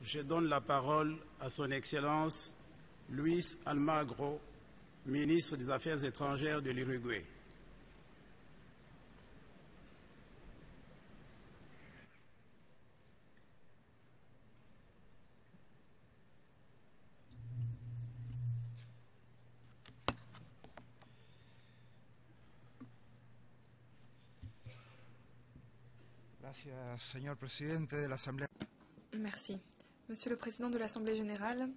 je donne la parole à son Excellence Luis Almagro, ministre des Affaires étrangères de l'Uruguay. Merci. Monsieur le Président de l'Assemblée générale,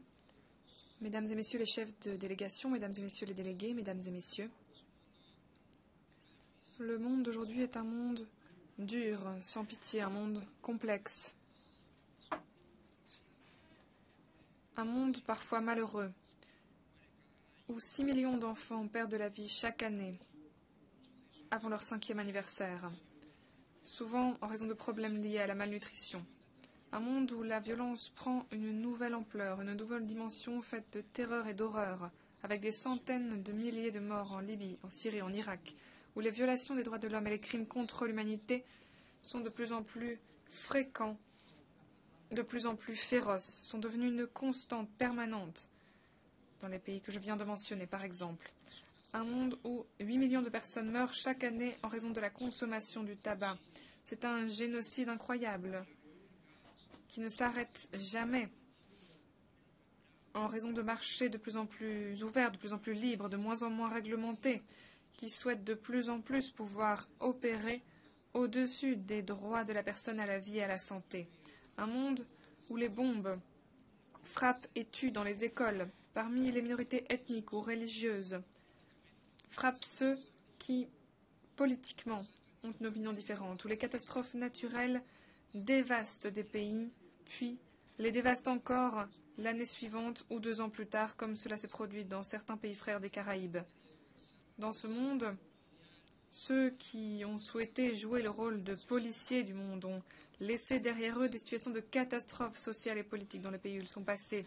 Mesdames et Messieurs les chefs de délégation, Mesdames et Messieurs les délégués, Mesdames et Messieurs, le monde d'aujourd'hui est un monde dur, sans pitié, un monde complexe, un monde parfois malheureux, où 6 millions d'enfants perdent la vie chaque année avant leur 5e anniversaire, souvent en raison de problèmes liés à la malnutrition. Un monde où la violence prend une nouvelle ampleur, une nouvelle dimension faite de terreur et d'horreur, avec des centaines de milliers de morts en Libye, en Syrie, en Irak, où les violations des droits de l'homme et les crimes contre l'humanité sont de plus en plus fréquents, de plus en plus féroces, sont devenus une constante permanente dans les pays que je viens de mentionner, par exemple. Un monde où 8 millions de personnes meurent chaque année en raison de la consommation du tabac. C'est un génocide incroyable qui ne s'arrête jamais en raison de marchés de plus en plus ouverts, de plus en plus libres, de moins en moins réglementés, qui souhaitent de plus en plus pouvoir opérer au-dessus des droits de la personne à la vie et à la santé. Un monde où les bombes frappent et tuent dans les écoles, parmi les minorités ethniques ou religieuses, frappent ceux qui, politiquement, ont une opinion différente, où les catastrophes naturelles dévastent des pays, puis les dévastent encore l'année suivante ou 2 ans plus tard, comme cela s'est produit dans certains pays frères des Caraïbes. Dans ce monde, ceux qui ont souhaité jouer le rôle de policiers du monde ont laissé derrière eux des situations de catastrophes sociales et politiques dans les pays où ils sont passés.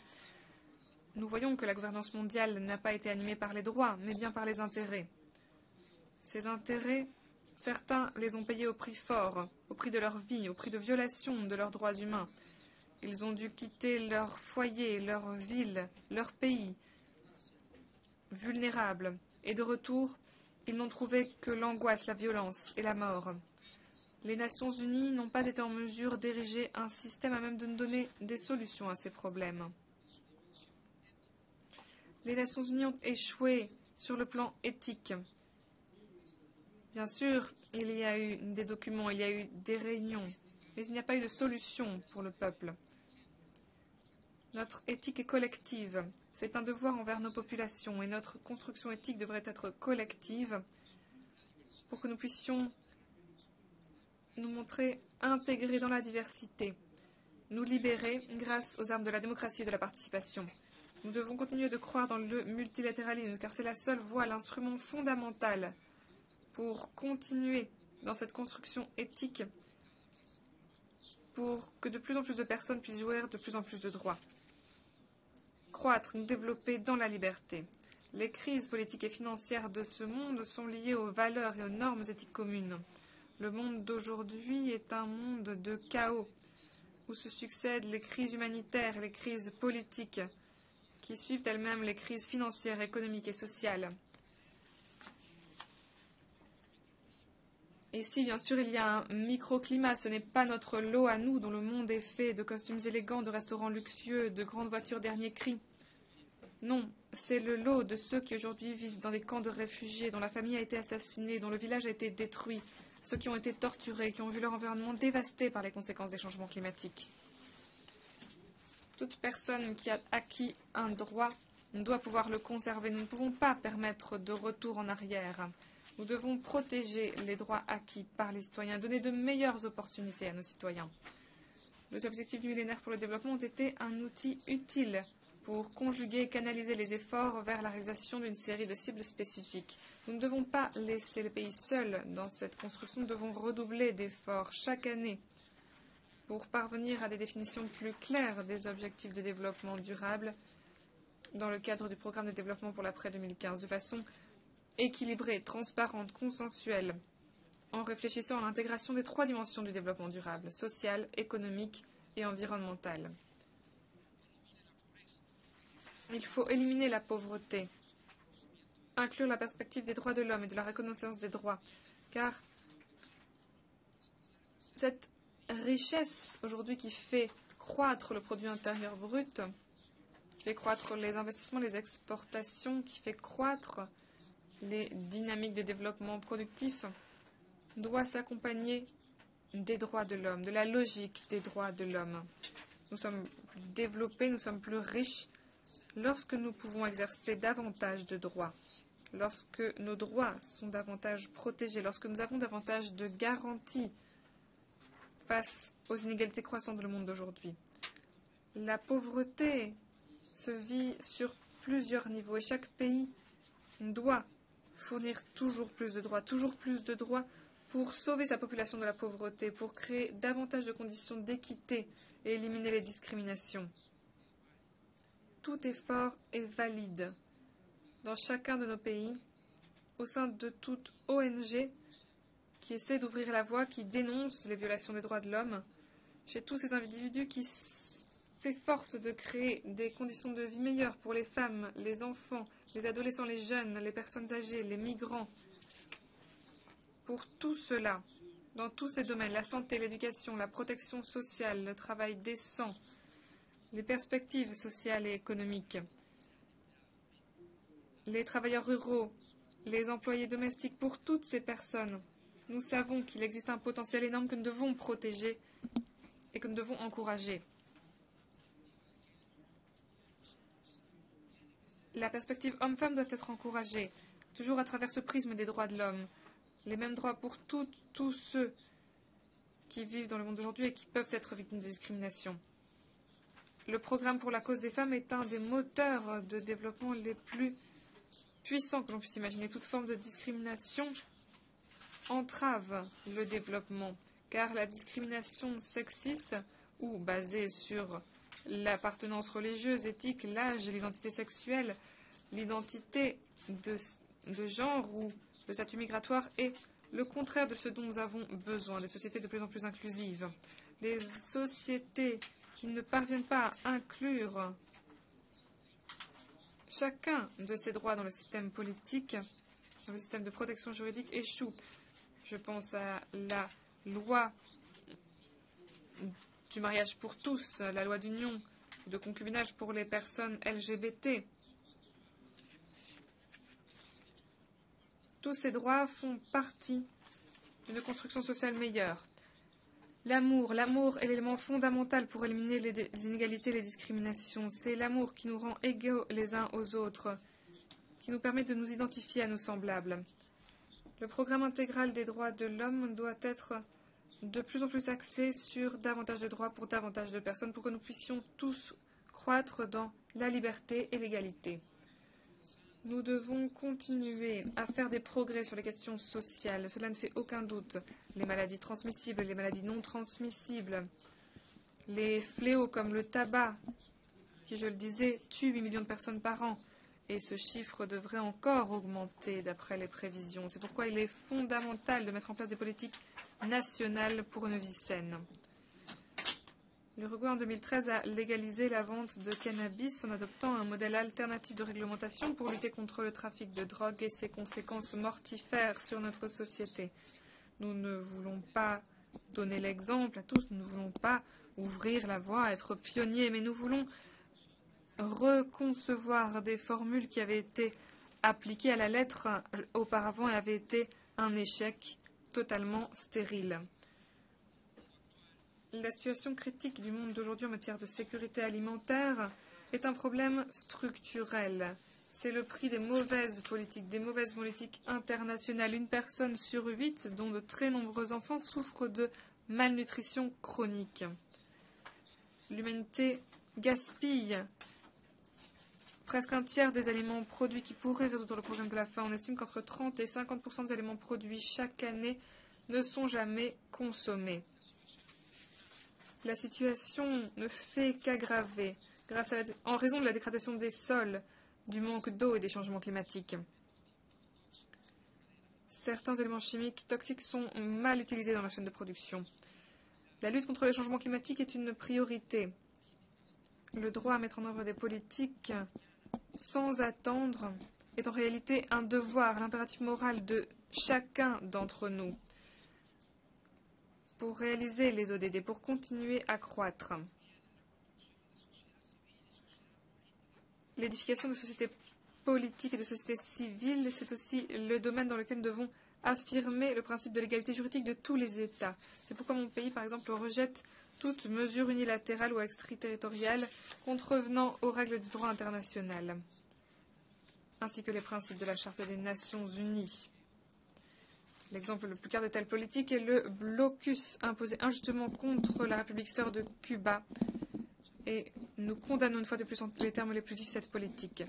Nous voyons que la gouvernance mondiale n'a pas été animée par les droits, mais bien par les intérêts. Ces intérêts, certains les ont payés au prix fort, au prix de leur vie, au prix de violations de leurs droits humains. Ils ont dû quitter leur foyer, leur ville, leur pays, vulnérables. Et de retour, ils n'ont trouvé que l'angoisse, la violence et la mort. Les Nations unies n'ont pas été en mesure d'ériger un système à même de nous donner des solutions à ces problèmes. Les Nations unies ont échoué sur le plan éthique. Bien sûr, il y a eu des documents, il y a eu des réunions, mais il n'y a pas eu de solution pour le peuple. Notre éthique est collective. C'est un devoir envers nos populations et notre construction éthique devrait être collective pour que nous puissions nous montrer intégrés dans la diversité, nous libérer grâce aux armes de la démocratie et de la participation. Nous devons continuer de croire dans le multilatéralisme car c'est la seule voie, l'instrument fondamental pour continuer dans cette construction éthique pour que de plus en plus de personnes puissent jouir de plus en plus de droits. Croître, nous développer dans la liberté. Les crises politiques et financières de ce monde sont liées aux valeurs et aux normes éthiques communes. Le monde d'aujourd'hui est un monde de chaos, où se succèdent les crises humanitaires et les crises politiques, qui suivent elles-mêmes les crises financières, économiques et sociales. Et si, bien sûr, il y a un microclimat, ce n'est pas notre lot à nous, dont le monde est fait de costumes élégants, de restaurants luxueux, de grandes voitures dernier cri. Non, c'est le lot de ceux qui aujourd'hui vivent dans des camps de réfugiés, dont la famille a été assassinée, dont le village a été détruit, ceux qui ont été torturés, qui ont vu leur environnement dévasté par les conséquences des changements climatiques. Toute personne qui a acquis un droit doit pouvoir le conserver. Nous ne pouvons pas permettre de retour en arrière. Nous devons protéger les droits acquis par les citoyens, donner de meilleures opportunités à nos citoyens. Les objectifs du millénaire pour le développement ont été un outil utile pour conjuguer et canaliser les efforts vers la réalisation d'une série de cibles spécifiques. Nous ne devons pas laisser les pays seuls dans cette construction, nous devons redoubler d'efforts chaque année pour parvenir à des définitions plus claires des objectifs de développement durable dans le cadre du programme de développement pour l'après-2015, de façon équilibrée, transparente, consensuelle, en réfléchissant à l'intégration des 3 dimensions du développement durable, social, économique et environnemental. Il faut éliminer la pauvreté, inclure la perspective des droits de l'homme et de la reconnaissance des droits, car cette richesse aujourd'hui qui fait croître le produit intérieur brut, qui fait croître les investissements, les exportations, qui fait croître les dynamiques de développement productif, doit s'accompagner des droits de l'homme, de la logique des droits de l'homme. Nous sommes plus développés, nous sommes plus riches lorsque nous pouvons exercer davantage de droits, lorsque nos droits sont davantage protégés, lorsque nous avons davantage de garanties face aux inégalités croissantes dans le monde d'aujourd'hui. La pauvreté se vit sur plusieurs niveaux et chaque pays doit fournir toujours plus de droits pour sauver sa population de la pauvreté, pour créer davantage de conditions d'équité et éliminer les discriminations. Tout effort est valide dans chacun de nos pays, au sein de toute ONG qui essaie d'ouvrir la voie, qui dénonce les violations des droits de l'homme, chez tous ces individus qui s'efforcent de créer des conditions de vie meilleures pour les femmes, les enfants, les adolescents, les jeunes, les personnes âgées, les migrants. Pour tout cela, dans tous ces domaines, la santé, l'éducation, la protection sociale, le travail décent, les perspectives sociales et économiques, les travailleurs ruraux, les employés domestiques, pour toutes ces personnes, nous savons qu'il existe un potentiel énorme que nous devons protéger et que nous devons encourager. La perspective homme-femme doit être encouragée, toujours à travers ce prisme des droits de l'homme. Les mêmes droits pour tous ceux qui vivent dans le monde d'aujourd'hui et qui peuvent être victimes de discrimination. Le programme pour la cause des femmes est un des moteurs de développement les plus puissants que l'on puisse imaginer. Toute forme de discrimination entrave le développement, car la discrimination sexiste ou basée sur l'appartenance religieuse, éthique, l'âge, l'identité sexuelle, l'identité de genre ou le statut migratoire est le contraire de ce dont nous avons besoin, des sociétés de plus en plus inclusives. Les sociétés qui ne parviennent pas à inclure chacun de ces droits dans le système politique, dans le système de protection juridique, échouent. Je pense à la loi du mariage pour tous, la loi d'union, de concubinage pour les personnes LGBT. Tous ces droits font partie d'une construction sociale meilleure. L'amour est l'élément fondamental pour éliminer les inégalités et les discriminations. C'est l'amour qui nous rend égaux les uns aux autres, qui nous permet de nous identifier à nos semblables. Le programme intégral des droits de l'homme doit être de plus en plus axé sur davantage de droits pour davantage de personnes, pour que nous puissions tous croître dans la liberté et l'égalité. Nous devons continuer à faire des progrès sur les questions sociales, cela ne fait aucun doute. Les maladies transmissibles, les maladies non transmissibles, les fléaux comme le tabac, qui, je le disais, tue 8 millions de personnes par an. Et ce chiffre devrait encore augmenter d'après les prévisions. C'est pourquoi il est fondamental de mettre en place des politiques nationales pour une vie saine. L'Uruguay, en 2013, a légalisé la vente de cannabis en adoptant un modèle alternatif de réglementation pour lutter contre le trafic de drogue et ses conséquences mortifères sur notre société. Nous ne voulons pas donner l'exemple à tous, nous ne voulons pas ouvrir la voie, être pionniers, mais nous voulons reconcevoir des formules qui avaient été appliquées à la lettre auparavant et avaient été un échec totalement stérile. La situation critique du monde d'aujourd'hui en matière de sécurité alimentaire est un problème structurel. C'est le prix des mauvaises politiques internationales. Une personne sur 8, dont de très nombreux enfants, souffre de malnutrition chronique. L'humanité gaspille presque un tiers des aliments produits qui pourraient résoudre le problème de la faim. On estime qu'entre 30 et 50% des aliments produits chaque année ne sont jamais consommés. La situation ne fait qu'aggraver en raison de la dégradation des sols, du manque d'eau et des changements climatiques. Certains éléments chimiques toxiques sont mal utilisés dans la chaîne de production. La lutte contre les changements climatiques est une priorité. Le droit à mettre en œuvre des politiques sans attendre est en réalité un devoir, l'impératif moral de chacun d'entre nous pour réaliser les ODD, pour continuer à croître. L'édification de sociétés politiques et de sociétés civiles, c'est aussi le domaine dans lequel nous devons affirmer le principe de l'égalité juridique de tous les États. C'est pourquoi mon pays, par exemple, rejette toute mesure unilatérale ou extraterritoriale contrevenant aux règles du droit international, ainsi que les principes de la Charte des Nations Unies. L'exemple le plus clair de telle politique est le blocus imposé injustement contre la République sœur de Cuba. Et nous condamnons une fois de plus en les termes les plus vifs cette politique.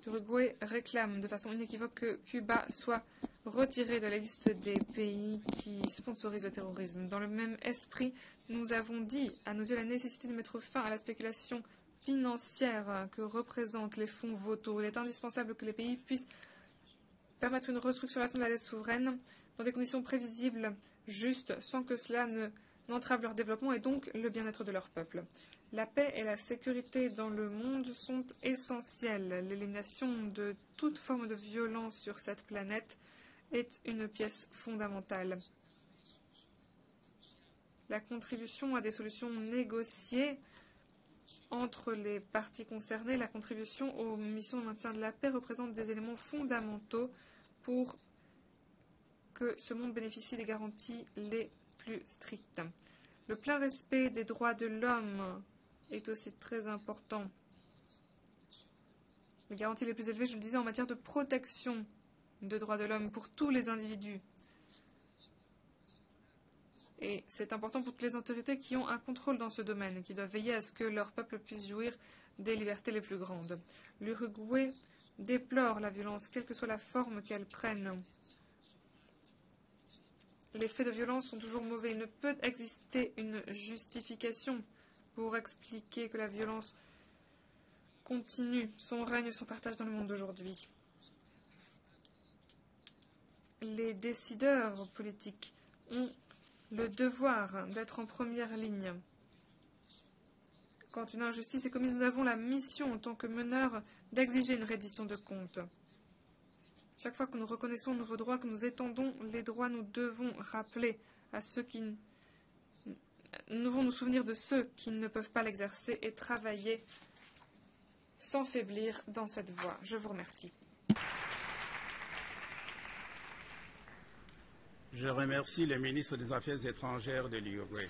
L'Uruguay réclame de façon inéquivoque que Cuba soit retiré de la liste des pays qui sponsorisent le terrorisme. Dans le même esprit, nous avons dit à nos yeux la nécessité de mettre fin à la spéculation financière que représentent les fonds vautours. Il est indispensable que les pays puissent permettre une restructuration de la dette souveraine dans des conditions prévisibles, justes, sans que cela n'entrave leur développement et donc le bien-être de leur peuple. La paix et la sécurité dans le monde sont essentielles. L'élimination de toute forme de violence sur cette planète est une pièce fondamentale. La contribution à des solutions négociées entre les parties concernées, la contribution aux missions de maintien de la paix représente des éléments fondamentaux pour que ce monde bénéficie des garanties les plus strictes. Le plein respect des droits de l'homme est aussi très important. Les garanties les plus élevées, je le disais, en matière de protection des droits de l'homme pour tous les individus. Et c'est important pour toutes les autorités qui ont un contrôle dans ce domaine et qui doivent veiller à ce que leur peuple puisse jouir des libertés les plus grandes. L'Uruguay déplore la violence, quelle que soit la forme qu'elle prenne. Les faits de violence sont toujours mauvais. Il ne peut exister une justification pour expliquer que la violence continue son règne, son partage dans le monde d'aujourd'hui. Les décideurs politiques ont le devoir d'être en première ligne. Quand une injustice est commise, nous avons la mission, en tant que meneurs, d'exiger une reddition de comptes. Chaque fois que nous reconnaissons nos droits, que nous étendons les droits, nous devons rappeler à ceux qui... Nous devons nous souvenir de ceux qui ne peuvent pas l'exercer et travailler sans faiblir dans cette voie. Je vous remercie. Je remercie le ministre des Affaires étrangères de l'Uruguay.